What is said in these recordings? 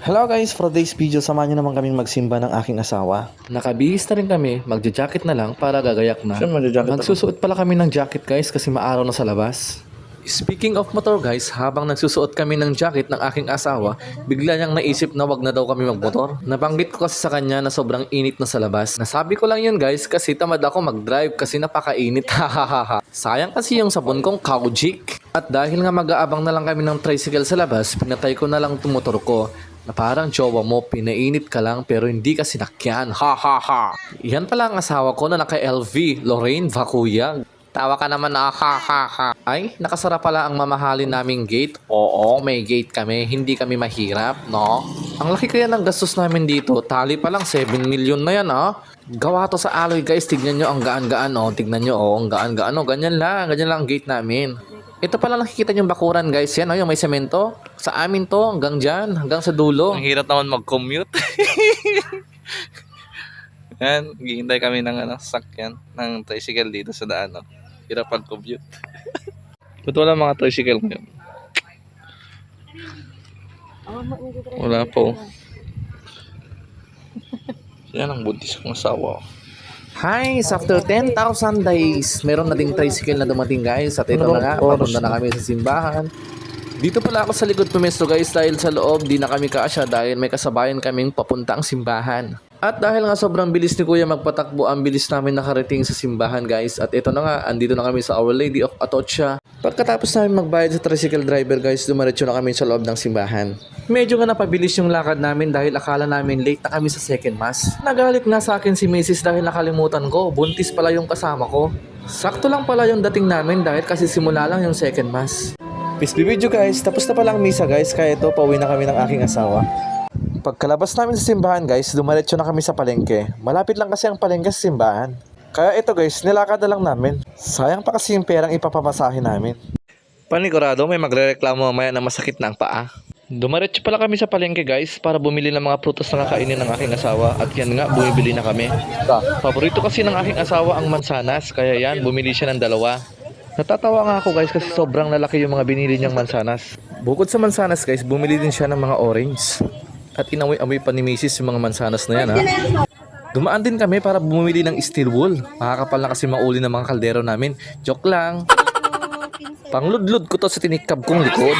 Hello guys, for today's video, samahan nyo naman kaming magsimba ng aking asawa. Nakabihis na rin kami, magja-jacket na lang para gagayak na. Saan magja-jacket ako? Nagsusuot pala kami ng jacket guys kasi maaraw na sa labas. Speaking of motor guys, habang nagsusuot kami ng jacket ng aking asawa, bigla niyang naisip na wag na daw kami magmotor. Nabanggit ko kasi sa kanya na sobrang init na sa labas. Nasabi ko lang yun guys kasi tamad ako mag-drive kasi napakainit. Sayang kasi yung sabon kong Kaujik. At dahil nga mag-aabang na lang kami ng tricycle sa labas, pinatay ko na lang itong motor ko. Na parang jowa mo, pinainit ka lang pero hindi ka sinakyan. Yan pala ang asawa ko na naka-LV, Lorraine Vacuyag. Tawa ka naman na Ay, nakasara pala ang mamahalin naming gate. Oo, may gate kami, hindi kami mahirap, no? Ang laki kaya ng gastos namin dito, tali pa lang 7 million na yan, Gawa to sa alloy guys, tignan nyo ang gaan-gaan, Tignan nyo, ang gaan-gaan, ganyan lang ang gate namin. Ito pala nakikita yung bakuran guys, yan, yung may semento. Sa amin to, hanggang dyan, hanggang sa dulo. Ang hirap naman mag-commute. Yan, hihintay kami ng sakyan ng tricycle dito sa daan. Hirap pag-commute. Ba't wala mga tricycle ngayon? Wala po. Yan ang buntis kong asawa. Hi, after 10,000 days, meron na ding tricycle na dumating guys. At ito na nga, papunta na kami sa simbahan. Dito pala ako sa likod pumesto guys dahil sa loob di na kami kaasya dahil may kasabayan kaming papunta ang simbahan. At dahil nga sobrang bilis ni Kuya magpatakbo, ang bilis namin nakarating sa simbahan guys. At ito na nga, andito na kami sa Our Lady of Atocha. Pagkatapos namin magbayad sa tricycle driver guys, dumiretso na kami sa loob ng simbahan. Medyo nga napabilis yung lakad namin dahil akala namin late na kami sa second mass. Nagalit nga sa akin si Mrs. dahil nakalimutan ko, buntis pala yung kasama ko. Sakto lang pala yung dating namin dahil kasi simula lang yung second mass. Peace be with you guys, tapos na pala ang misa guys, kaya ito pauwi na kami ng aking asawa. Pagkalabas namin sa simbahan guys, dumiretso na kami sa palengke. Malapit lang kasi ang palengke sa simbahan. Kaya ito guys, nilakad na lang namin. Sayang pa kasi yung perang ipapamasahe namin. Panigurado, may magre-reklamo mamaya na masakit na ang paa. Dumiretso pala kami sa palengke guys para bumili ng mga prutas na kakainin ng aking asawa. At yan nga, bumibili na kami. Paborito kasi ng aking asawa ang mansanas, kaya yan, bumili siya ng 2. Natatawa nga ako guys kasi sobrang lalaki yung mga binili niyang mansanas. Bukod sa mansanas guys, bumili din siya ng mga orange. At inamoy-amoy pa ni Mrs. yung mga mansanas na yan Dumaan din kami para bumili ng steel wool. Makakapal na kasi mauli ng mga kaldero namin. Joke lang. Pangludlud ko to sa tinikab kong likod.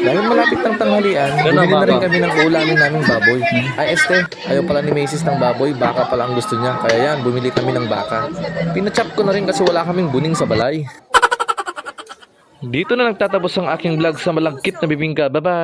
Dahil malapit ng tanghalian, bumili na rin kami ng ulamin naming baboy. Ay ayaw pala ni Mrs. ng baboy, baka pala ang gusto niya. Kaya yan, bumili kami ng baka. Pinachop ko na rin kasi wala kaming buning sa balay. Dito na nagtatapos ang aking vlog sa malagkit na bibingka. Bye-bye!